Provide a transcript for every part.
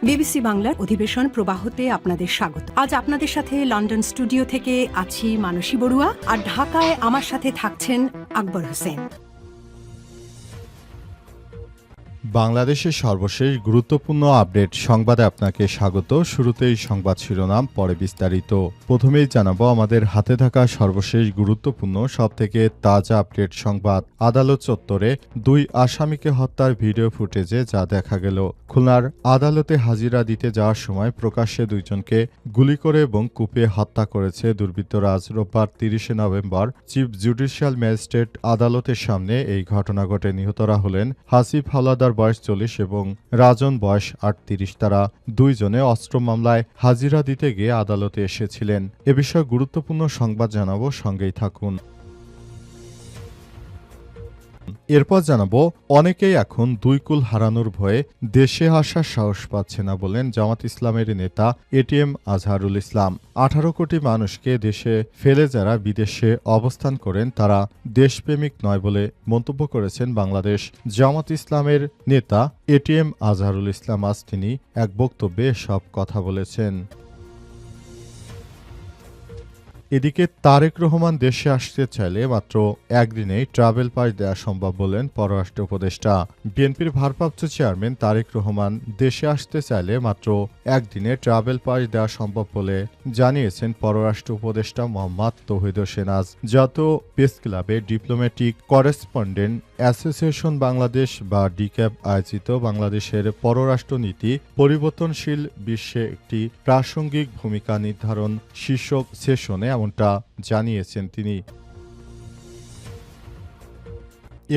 BBC বাংলার অধিবেশন প্রবাহতে আপনাদের স্বাগত। আজ আপনাদের সাথে লন্ডন স্টুডিও থেকে আছি মানসী বড়ুয়া, আর ঢাকায় আমার সাথে থাকছেন আকবর হোসেন। বাংলাদেশের সর্বশেষ গুরুত্বপূর্ণ আপডেট সংবাদে আপনাকে স্বাগত। শুরুতেই সংবাদ শিরোনাম, পরে বিস্তারিত। প্রথমেই জানাবো আমাদের হাতে থাকা সর্বশেষ গুরুত্বপূর্ণ সবথেকে তাজা আপডেট সংবাদ। আদালত চত্বরে দুই আসামিকে হত্যার ভিডিও ফুটেজে যা দেখা গেল। খুলনার আদালতে হাজিরা দিতে যাওয়ার সময় প্রকাশ্যে দুইজনকে গুলি করে এবং কুপিয়ে হত্যা করেছে দুর্বৃত্তরা। আজ রোববার 30 নভেম্বর চিফ জুডিশিয়াল ম্যাজিস্ট্রেট আদালতের সামনে এই ঘটনা ঘটে। নিহতরা হলেন হাসিফ হাওলাদার বয়স 40 এবং রাজন বয়স 38। তারা দুইজনে অস্ত্র মামলায় হাজিরা দিতে গিয়ে আদালতে এসেছিলেন। এ বিষয়ে গুরুত্বপূর্ণ সংবাদ জানাবো, সঙ্গেই থাকুন। এরপর জানাবো, অনেকেই এখন দুই কুল হারানোর ভয়ে দেশে আসার সাহস পাচ্ছে না বলেন জামাত ইসলামের নেতা এটিএম আজহারুল ইসলাম। 18 কোটি মানুষকে দেশে ফেলে যারা বিদেশে অবস্থান করেন তারা দেশপ্রেমিক নয় বলে মন্তব্য করেছেন বাংলাদেশ জামাত ইসলামের নেতা এটিএম আজহারুল ইসলাম। আজ তিনি এক বক্তব্যে সব কথা বলেছেন। এদিকে তারেক রহমান দেশে আসতে চাইলে মাত্র একদিনেই ট্রাভেল পাস দেওয়া সম্ভব বলেন পররাষ্ট্র উপদেষ্টা। বিএনপির ভারপ্রাপ্ত চেয়ারম্যান তারেক রহমান দেশে আসতে চাইলে মাত্র একদিনে ট্রাভেল পাস দেওয়া সম্ভব বলে জানিয়েছেন পররাষ্ট্র উপদেষ্টা মোহাম্মদ তৌহিদ হোসেন। আজ জাতীয় প্রেস ক্লাবে ডিপ্লোম্যাটিক করেসপন্ডেন্ট অ্যাসোসিয়েশন বাংলাদেশ বা ডিক্যাব আয়োজিত বাংলাদেশের পররাষ্ট্র নীতি পরিবর্তনশীল বিশ্বে একটি প্রাসঙ্গিক ভূমিকা নির্ধারণ শীর্ষক সেশনে এমনটা জানিয়েছেন তিনি।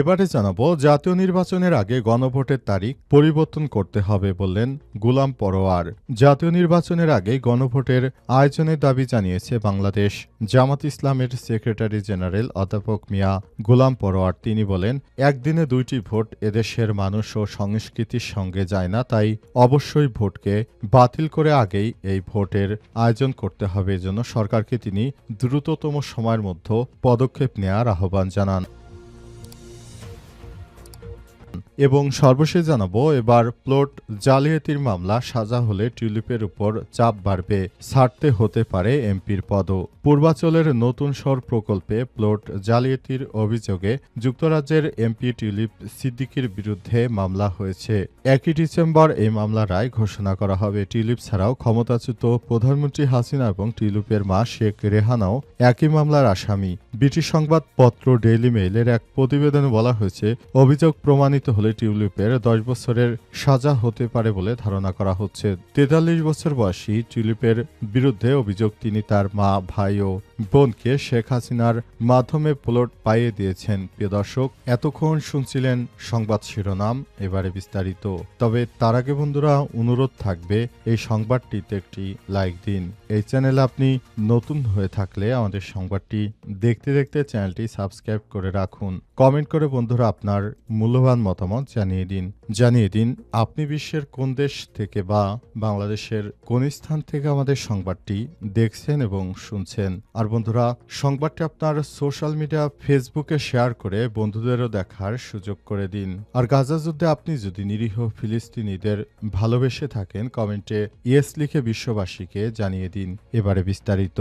এবারে জানাবো, জাতীয় নির্বাচনের আগে গণভোটের তারিখ পরিবর্তন করতে হবে বললেন গোলাম পরোয়ার। জাতীয় নির্বাচনের আগে গণভোটের আয়োজনের দাবি জানিয়েছে বাংলাদেশ জামাত ইসলামের সেক্রেটারি জেনারেল অধ্যাপক মিয়া গোলাম পরোয়ার। তিনি বলেন, একদিনে দুইটি ভোট এদেশের মানুষ ও সংস্কৃতির সঙ্গে যায় না, তাই অবশ্যই ভোটকে বাতিল করে আগেই এই ভোটের আয়োজন করতে হবে। এজন্য সরকারকে তিনি দ্রুততম সময়ের মধ্যে পদক্ষেপ নেওয়ার আহ্বান জানান। এবং সর্বশেষ জানাবো, এবার প্লট জালিয়াতির মামলা সাজা হলে টিউলিপের উপর চাপ বাড়বে, ছাড়তে হতে পারে এমপির পদও। পূর্বাঞ্চলের নতুন শহর প্রকল্পে প্লট জালিয়াতির অভিযোগে যুক্তরাজ্যের এমপি টিউলিপ সিদ্দিকীর বিরুদ্ধে মামলা হয়েছে। 1 ডিসেম্বর এই মামলার রায় ঘোষণা করা হবে। টিউলিপ ছাড়াও ক্ষমতাচ্যুত প্রধানমন্ত্রী হাসিনা এবং টিউলিপের মা শেখ রেহানাও একই মামলার আসামি। ব্রিটিশ সংবাদপত্র ডেইলি মেইলের এক প্রতিবেদনে বলা হয়েছে, অভিযোগ প্রমাণিত হলে টিউলিপের 10 বছরের সাজা হতে পারে বলে ধারণা করা হচ্ছে। 43 বছর বয়সী টিউলিপের বিরুদ্ধে অভিযোগ, তিনি তার মা, ভাই ও বোনকে শেখ হাসিনার মাধ্যমে প্লট পাইয়ে দিয়েছেন। প্রিয় দর্শক, এতক্ষণ শুনছিলেন সংবাদ শিরোনাম, এবারে বিস্তারিত। তবে তার আগে বন্ধুরা, অনুরোধ থাকবে এই সংবাদটিতে একটি লাইক দিন। এই চ্যানেলে আপনি নতুন হয়ে থাকলে আমাদের সংবাদটি দেখতে দেখতে চ্যানেলটি সাবস্ক্রাইব করে রাখুন। কমেন্ট করে বন্ধুরা আপনার মূল্যবান মতামত জানিয়ে দিন আপনি বিশ্বের কোন দেশ থেকে বা বাংলাদেশের কোন স্থান থেকে আমাদের সংবাদটি দেখছেন এবং শুনছেন। আর বন্ধুরা, সংবাদটি আপনার সোশ্যাল মিডিয়া ফেসবুকে শেয়ার করে বন্ধুদেরও দেখার সুযোগ করে দিন। আর গাজা যুদ্ধে আপনি যদি নিরীহ ফিলিস্তিনিদের ভালোবেসে থাকেন, কমেন্টে ইয়েস লিখে বিশ্ববাসীকে জানিয়ে দিন। এবারে বিস্তারিত।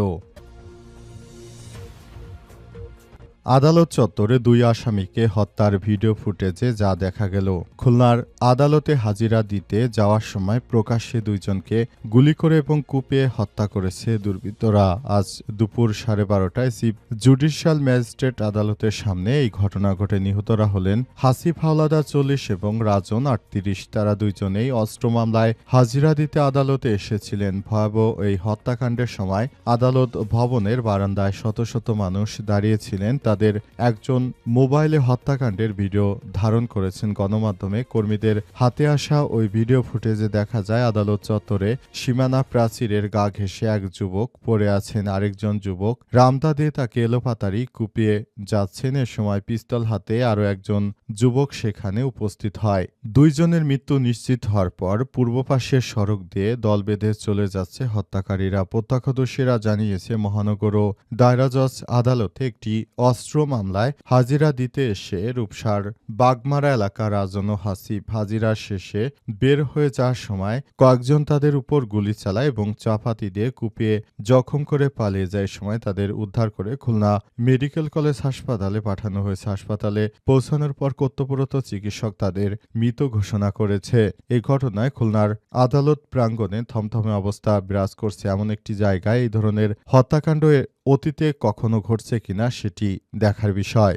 আদালত চত্বরে দুই আসামিকে হত্যার ভিডিও ফুটেজে যা দেখা গেল। খুলনার আদালতে হাজিরা দিতে যাওয়ার সময় প্রকাশ্যে দুইজনকে গুলি করে এবং কুপিয়ে হত্যা করেছে দুর্বৃত্তরা। আজ দুপুর 12:30টায় চিফ জুডিশিয়াল ম্যাজিস্ট্রেট আদালতের সামনে এই ঘটনা ঘটে। নিহতরা হলেন হাসিফ হাওলাদার 40 এবং রাজন 38। তারা দুইজনেই অস্ত্র মামলায় হাজিরা দিতে আদালতে এসেছিলেন। ভয়াবহ এই হত্যাকাণ্ডের সময় আদালত ভবনের বারান্দায় শত শত মানুষ দাঁড়িয়েছিলেন। তাদের একজন মোবাইলে হত্যাকাণ্ডের ভিডিও ধারণ করেছেন গণমাধ্যমে। কর্মীদের হাতে আসা ওই ভিডিও ফুটেজে দেখা যায় আদালত চত্বরে সীমানা প্রাচীরের গা ঘেঁষে এক যুবক পড়ে আছেন। আরেকজন যুবক রামদা দিয়ে তাকে এলোপাতাড়ি কুপিয়ে যাচ্ছেন। এ সময় পিস্তল হাতে আরও একজন যুবক সেখানে উপস্থিত হয়। দুইজনের মৃত্যু নিশ্চিত হওয়ার পর পূর্ব পাশের সড়ক দিয়ে দল বেঁধে চলে যাচ্ছে হত্যাকারীরা। প্রত্যক্ষদর্শীরা জানিয়েছে, মহানগর ও দায়রা জজ আদালতে একটি অস্ত্র অস্ত্র মামলায় হাজিরা দিতে এসে রূপসার বাগমারা এলাকার রাজন ও হাসিব হাজিরা শেষে বের হয়ে যাওয়ার সময় কয়েকজন তাদের উপর গুলি চালায় এবং চাপাতি দিয়ে কুপিয়ে জখম করে পালিয়ে যায়। সময় তাদের উদ্ধার করে খুলনা মেডিকেল কলেজ হাসপাতালে পাঠানো হয়েছে। হাসপাতালে পৌঁছানোর পর কর্তব্যরত চিকিৎসক তাদের মৃত ঘোষণা করেছে। এই ঘটনায় খুলনার আদালত প্রাঙ্গণে থমথমে অবস্থা বিরাজ করছে। এমন একটি জায়গায় এই ধরনের হত্যাকাণ্ড অতীতে কখনো ঘটছে কিনা সেটি দেখার বিষয়।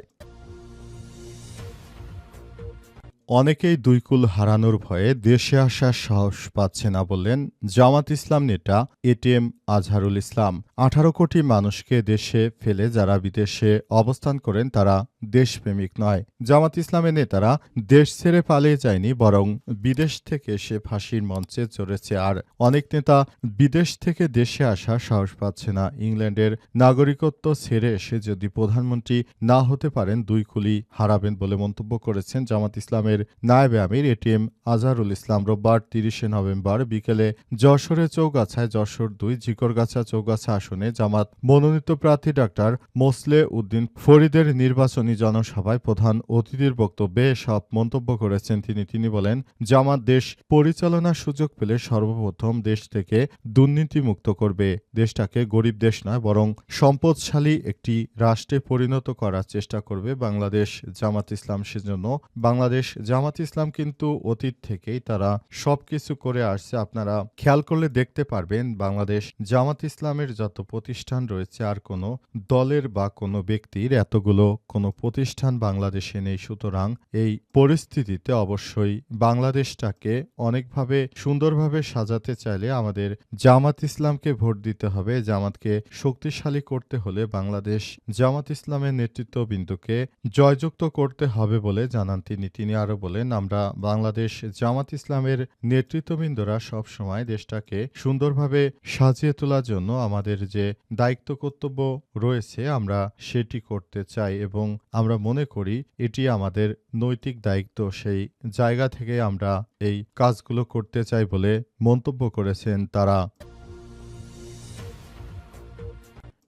অনেকেই দুই কুল হারানোর ভয়ে দেশে আসার সাহস পাচ্ছে না বললেন জামাত ইসলাম নেতা এটিএম আজহারুল ইসলাম। 18 কোটি মানুষকে দেশে ফেলে যারা বিদেশে অবস্থান করেন তারা দেশপ্রেমিক নয়। জামাত ইসলামের নেতারা দেশ ছেড়ে পালিয়ে যায়নি, বরং বিদেশ থেকে এসে ফাঁসির মঞ্চে চড়েছে। আর অনেক নেতা বিদেশ থেকে দেশে আসার সাহস পাচ্ছে না। ইংল্যান্ডের নাগরিকত্ব ছেড়ে এসে যদি প্রধানমন্ত্রী না হতে পারেন দুই কুলি হারাবেন বলে মন্তব্য করেছেন জামাত ইসলামের নায়েবে আমির এটিএম আজহারুল ইসলাম। রোববার 30 নভেম্বর বিকেলে যশোরের চৌগাছায় যশোর 2 ঝিকরগাছা চৌগাছা আসনে জামাত মনোনীত প্রার্থী ডাক্তার মোসলে উদ্দিন ফরিদের নির্বাচনী জনসভায় প্রধান অতিথির বক্তব্যে সব মন্তব্য করেছেন তিনি বলেন, জামাত দেশ পরিচালনার সুযোগ পেলে সর্বপ্রথম দেশ থেকে দুর্নীতিমুক্ত করবে। দেশটাকে গরিব দেশ নয়, বরং সম্পদশালী একটি রাষ্ট্রে পরিণত করার চেষ্টা করবে বাংলাদেশ জামাত ইসলাম। সেজন্য বাংলাদেশ জামাত ইসলাম কিন্তু অতীত থেকেই তারা সবকিছু করে আসছে। আপনারা খেয়াল করলে দেখতে পারবেন বাংলাদেশ জামাত ইসলামের যত প্রতিষ্ঠান রয়েছে আর কোনো দলের বা কোনো ব্যক্তির এতগুলো কোনো প্রতিষ্ঠান বাংলাদেশে নেই। সুতরাং এই পরিস্থিতিতে অবশ্যই বাংলাদেশটাকে অনেকভাবে সুন্দরভাবে সাজাতে চাইলে আমাদের জামাত ইসলামকে ভোট দিতে হবে। জামাতকে শক্তিশালী করতে হলে বাংলাদেশ জামাত ইসলামের নেতৃত্ববৃন্দকে জয়যুক্ত করতে হবে বলে জানান তিনি আরো বলেন, আমরা বাংলাদেশ জামাত ইসলামের নেতৃত্ববৃন্দরা সবসময় দেশটাকে সুন্দরভাবে সাজিয়ে তোলার জন্য আমাদের যে দায়িত্ব কর্তব্য রয়েছে আমরা সেটি করতে চাই এবং আমরা মনে করি এটি আমাদের নৈতিক দায়িত্ব। সেই জায়গা থেকে আমরা এই কাজগুলো করতে চাই বলে মন্তব্য করেছেন তারা।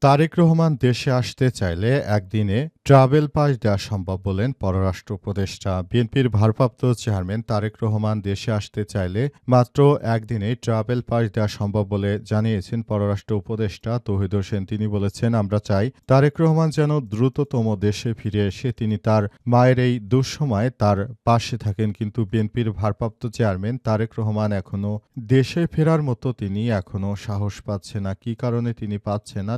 তারেক রহমান দেশে আসতে চাইলে একদিনে ট্রাভেল পাস দেওয়া সম্ভব বলেন পররাষ্ট্র উপদেষ্টা। বিএনপির ভারপ্রাপ্ত চেয়ারম্যান তারেক রহমান দেশে আসতে চাইলে মাত্র একদিনে ট্রাভেল পাস দেওয়া সম্ভব বলে জানিয়েছেন পররাষ্ট্র উপদেষ্টা তৌহিদ হোসেন। তিনি বলেছেন, আমরা চাই তারেক রহমান যেন দ্রুততম দেশে ফিরে এসে তিনি তার মায়ের এই দুঃসময়ে তার পাশে থাকেন। কিন্তু বিএনপির ভারপ্রাপ্ত চেয়ারম্যান তারেক রহমান এখনো দেশে ফেরার মতো তিনি এখনো সাহস পাচ্ছে না। কি কারণে তিনি পাচ্ছে না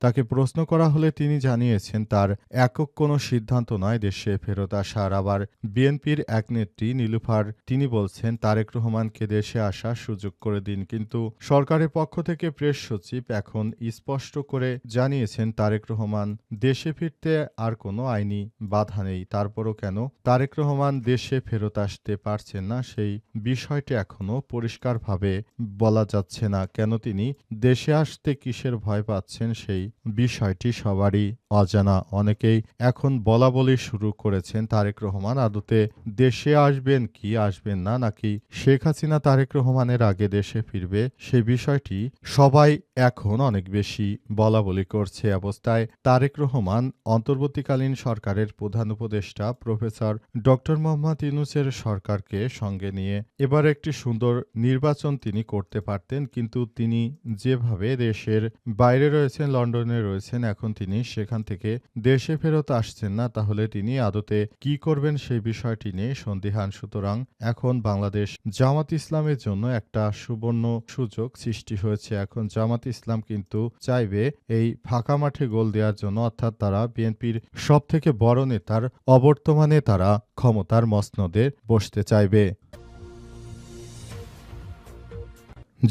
তাকে প্রশ্ন করা হলে তিনি জানিয়েছেন তার একক কোনো সিদ্ধান্ত নয় দেশে ফেরত আসার। আবার বিএনপির এক নেত্রী নীলুফার তিনি বলছেন তারেক রহমানকে দেশে আসার সুযোগ করে দিন। কিন্তু সরকারের পক্ষ থেকে প্রেস সচিব এখন স্পষ্ট করে জানিয়েছেন তারেক রহমান দেশে ফিরতে আর কোনো আইনি বাধা নেই। তারপরও কেন তারেক রহমান দেশে ফেরত আসতে পারছেন না সেই বিষয়টি এখনো পরিষ্কারভাবে বলা যাচ্ছে না। কেন তিনি দেশে আসতে কিসের ভয় পাচ্ছেন সেই বিষয়টি সবারই অজানা। অনেকেই এখন বলাবলি শুরু করেছেন তারেক রহমান আদতে দেশে আসবেন কি আসবেন না, নাকি শেখ হাসিনা তারেক রহমানের আগে দেশে ফিরবে সেই বিষয়টি সবাই এখন অনেক বেশি বলাবলি করছে। অবস্থায় তারেক রহমান অন্তর্বর্তীকালীন সরকারের প্রধান উপদেষ্টা প্রফেসর ডক্টর মোহাম্মদ ইউনূসের সরকারকে সঙ্গে নিয়ে এবার একটি সুন্দর নির্বাচন তিনি করতে পারতেন। কিন্তু তিনি যেভাবে দেশের বাইরে রয়েছেন, লন্ডনে রয়েছেন, এখন তিনি সেখান থেকে দেশে ফেরত আসছেন না, তাহলে তিনি আদতে কি করবেন সেই বিষয়টি নিয়ে সন্দিহান। সুতরাং এখন বাংলাদেশ জামাত ইসলামের জন্য একটা সুবর্ণ সুযোগ সৃষ্টি হয়েছে। এখন জামাত ইসলাম কিন্তু চাইবে এই ফাঁকা মাঠে গোল দেওয়ার জন্য, অর্থাৎ তারা বিএনপির সবথেকে বড় নেতার অবর্তমানে তারা ক্ষমতার মসনদে বসতে চাইবে।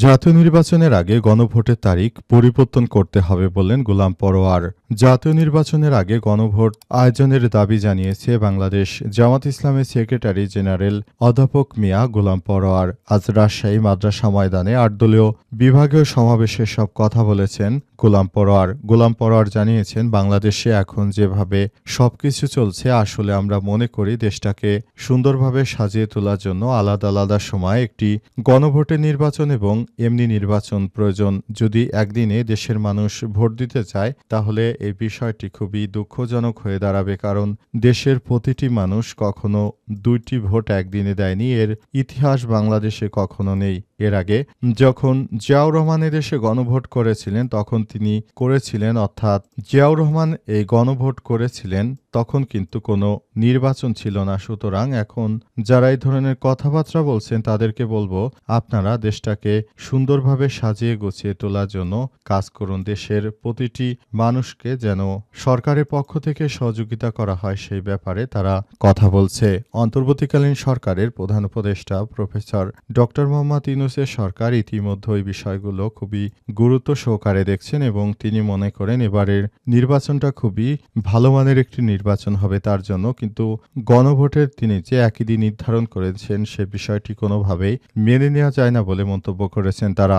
জাতীয় নির্বাচনের আগে গণভোটের তারিখ পরিবর্তন করতে হবে বললেন গোলাম পরোয়ার। জাতীয় নির্বাচনের আগে গণভোট আয়োজনের দাবি জানিয়েছে বাংলাদেশ জামাত ইসলামের সেক্রেটারি জেনারেল অধ্যাপক মিয়া গোলাম পরোয়ার। আজ রাজশাহী মাদ্রাসা ময়দানে 8 দলীয় বিভাগীয় সমাবেশে সব কথা বলেছেন গোলাম পরোয়ার জানিয়েছেন, বাংলাদেশে এখন যেভাবে সবকিছু চলছে আসলে আমরা মনে করি দেশটাকে সুন্দরভাবে সাজিয়ে তোলার জন্য আলাদা আলাদা সময় একটি গণভোটের নির্বাচন এবং এমনি নির্বাচন প্রয়োজন। যদি একদিনে দেশের মানুষ ভোট দিতে চায় তাহলে এই বিষয়টি খুবই দুঃখজনক হয়ে দাঁড়াবে, কারণ দেশের প্রতিটি মানুষ কখনো 2টি ভোট একদিনে দেয়নি। এর ইতিহাস বাংলাদেশে কখনো নেই। এর আগে যখন জিয়াউর রহমান এদেশে গণভোট করেছিলেন তখন তিনি করেছিলেন, অর্থাৎ জিয়াউর রহমান এই গণভোট করেছিলেন তখন কিন্তু কোনো নির্বাচন ছিল না। সুতরাং এখন যারা এই ধরনের কথাবার্তা বলছেন তাদেরকে বলবো, আপনারা দেশটাকে সুন্দরভাবে সাজিয়ে গুছিয়ে তোলার জন্য কাজ করুন। দেশের প্রতিটি মানুষকে যেন সরকারের পক্ষ থেকে সহযোগিতা করা হয় সেই ব্যাপারে তারা কথা বলছে। অন্তর্বর্তীকালীন সরকারের প্রধান উপদেষ্টা প্রফেসর ডক্টর মোহাম্মদ ইউনূসের সরকার ইতিমধ্যে এই বিষয়গুলো খুবই গুরুত্ব সহকারে দেখছেন এবং তিনি মনে করেন এবারের নির্বাচনটা খুবই ভালো মানের একটি নির্বাচন হবে তার জন্য। কিন্তু গণভোটের তিনি যে একই দিন নির্ধারণ করেছেন সে বিষয়টি কোনোভাবেই মেনে নেওয়া যায় না বলে মন্তব্য করেছেন তারা।